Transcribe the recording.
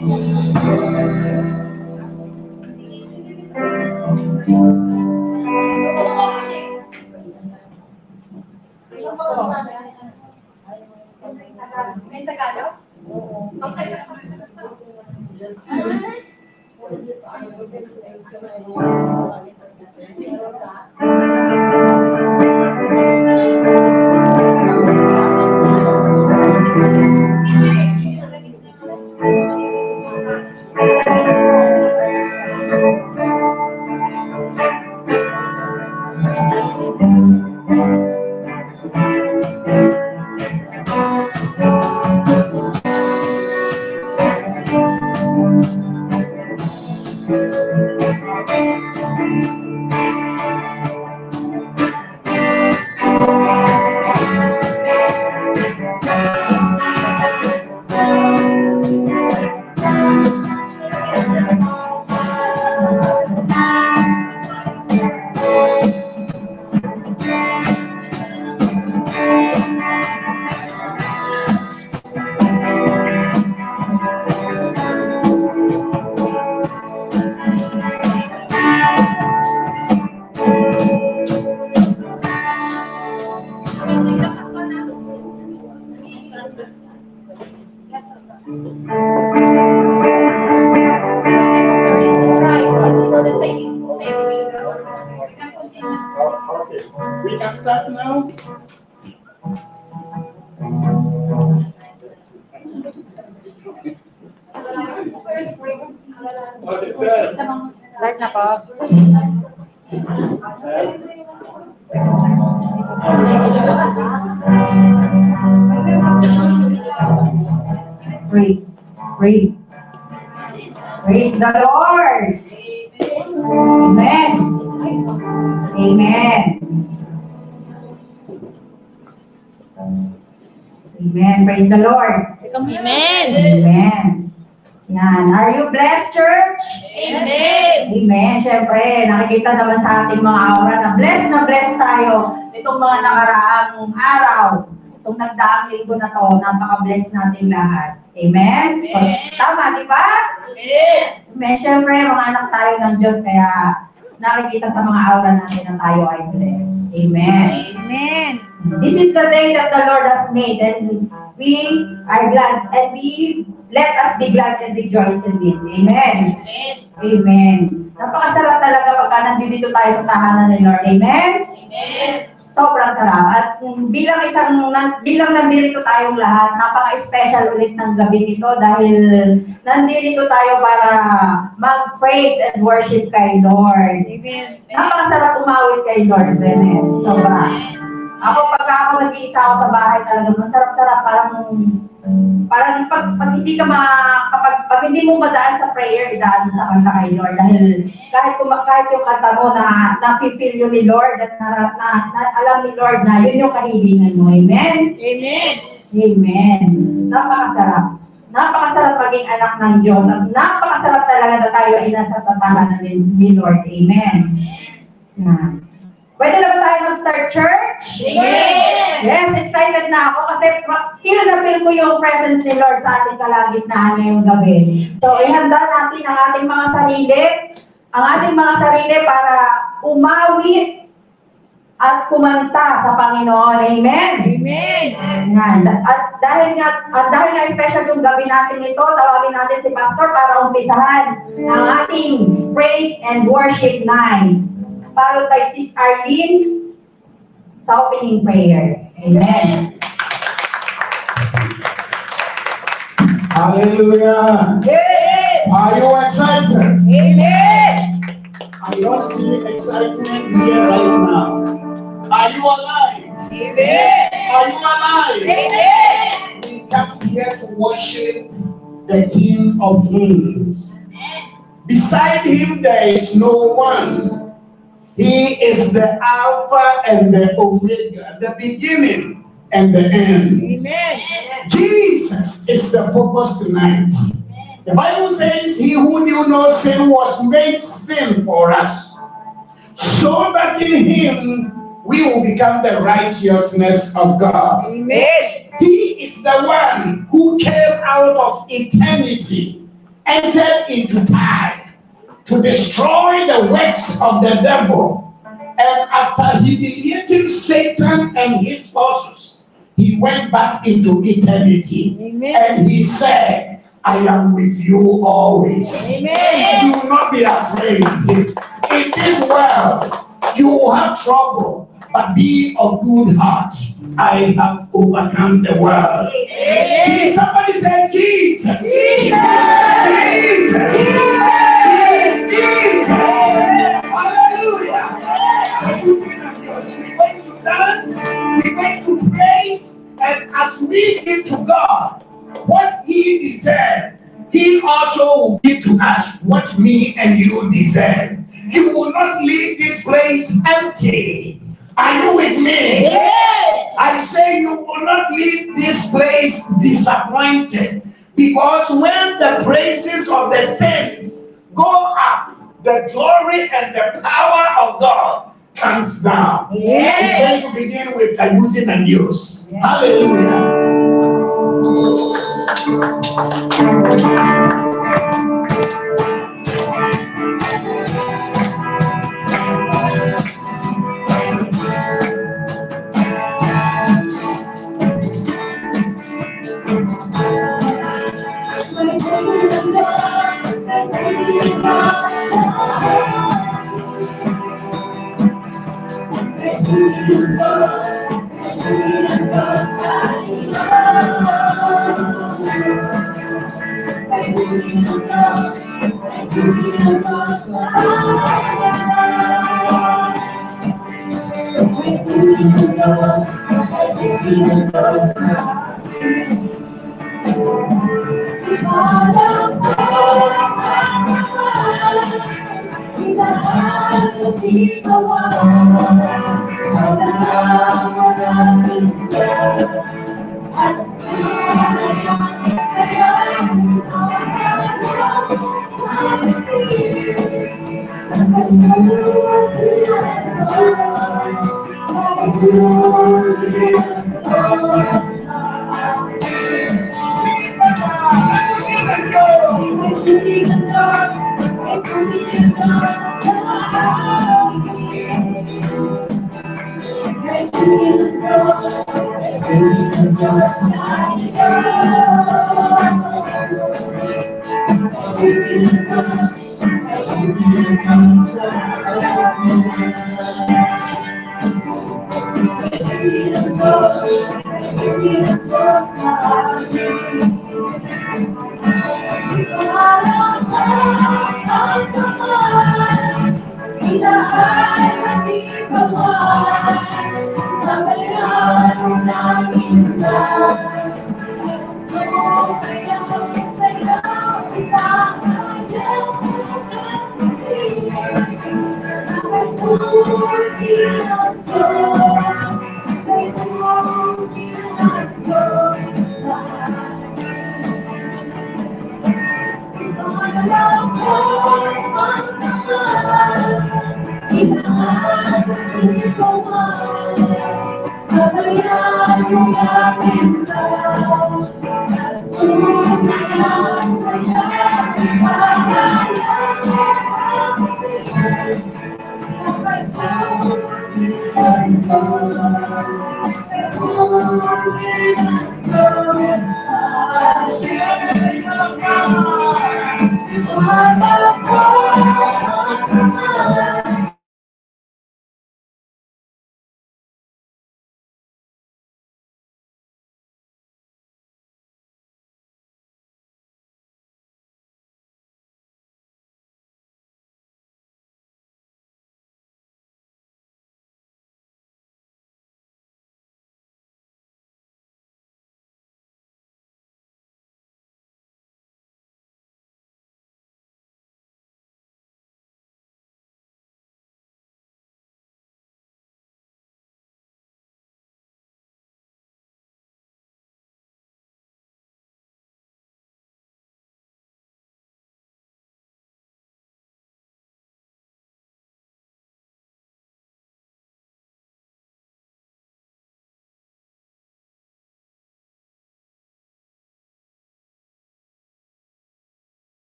May Tagalog? Okay. Okay, we can start now. Okay, sir. Start na po. Praise the Lord. Amen. Amen. Amen. Praise the Lord. Amen. Amen. Yan. Are you blessed, church? Amen. Amen. Siyempre, nakikita naman sa ating mga aura na blessed tayo nitong mga nakaraang araw. Itong nagdaang linggo na to, napaka-bless natin lahat. Amen? Amen. Tama, di ba? Amen. Amen. Siyempre, mga anak tayo ng Diyos, kaya nakikita sa mga aura natin na tayo ay blessed. Amen. Amen. This is the day that the Lord has made, and we are glad, and let us be glad and rejoice in it. Amen. Amen. Amen. Napakasarap talaga pagka nandito tayo sa tahanan ni Lord. Amen? Amen. Sobrang sarap. At bilang nandito tayong lahat, napaka-special ulit ng gabi nito dahil nandito tayo para mag-praise and worship kay Lord. Amen. Napakasarap umawit kay Lord. Amen. Sobra. Ako pagka ako nag-iisa ako sa bahay talaga, masarap-sarap, parang pag hindi ka pag hindi mo madaan sa prayer, idaan mo sa kanta kay Lord. Dahil kahit yung kanta mo na napipil yun ni Lord at na alam ni Lord na yun yung kahilingan mo. Amen? Amen. Amen. Napakasarap. Napakasarap maging anak ng Diyos. At napakasarap talaga na tayo ay nasa tahanan ni Lord. Amen. Yan. Pwede na ba tayo mag-start church? Amen. Yes, excited na ako kasi feel na feel ko yung presence ni Lord sa ating kalagitnaan ngayong gabi. So, ihanda natin ang ating mga sarili para umawit at kumanta sa Panginoon. Amen? Amen. Yan. At dahil nga special yung gabi natin ito, tawagin natin si Pastor para umpisahan ang ating praise and worship night. Followed by Sis Arlene sa opening prayer. Amen. Hallelujah. Yeah. Are you excited? Amen. I don't see excitement here right now. Are you alive? Amen. Are you alive? Amen. We come here to worship the King of Kings. Beside him there is no one. He is the Alpha and the Omega, the beginning and the end. Amen. Jesus is the focus tonight. The Bible says, he who knew no sin was made sin for us, so that in him we will become the righteousness of God. Amen. He is the one who came out of eternity entered into time to destroy the works of the devil. And after humiliating Satan and his forces, he went back into eternity. Amen. And he said, I am with you always. Amen. Do not be afraid. In this world, you will have trouble, but be of good heart. I have overcome the world. Amen. Somebody say Jesus. Jesus. Jesus. Yes, Jesus. Hallelujah. We're going to dance, we're going to praise, and as we give to God what He deserves, He also will give to us what me and you deserve. You will not leave this place empty. Are you with me? Yes. I say you will not leave this place disappointed, because when the praises of the saints go up, the glory and the power of God comes down. Yes. We're going to begin with Ayutin and News. Hallelujah.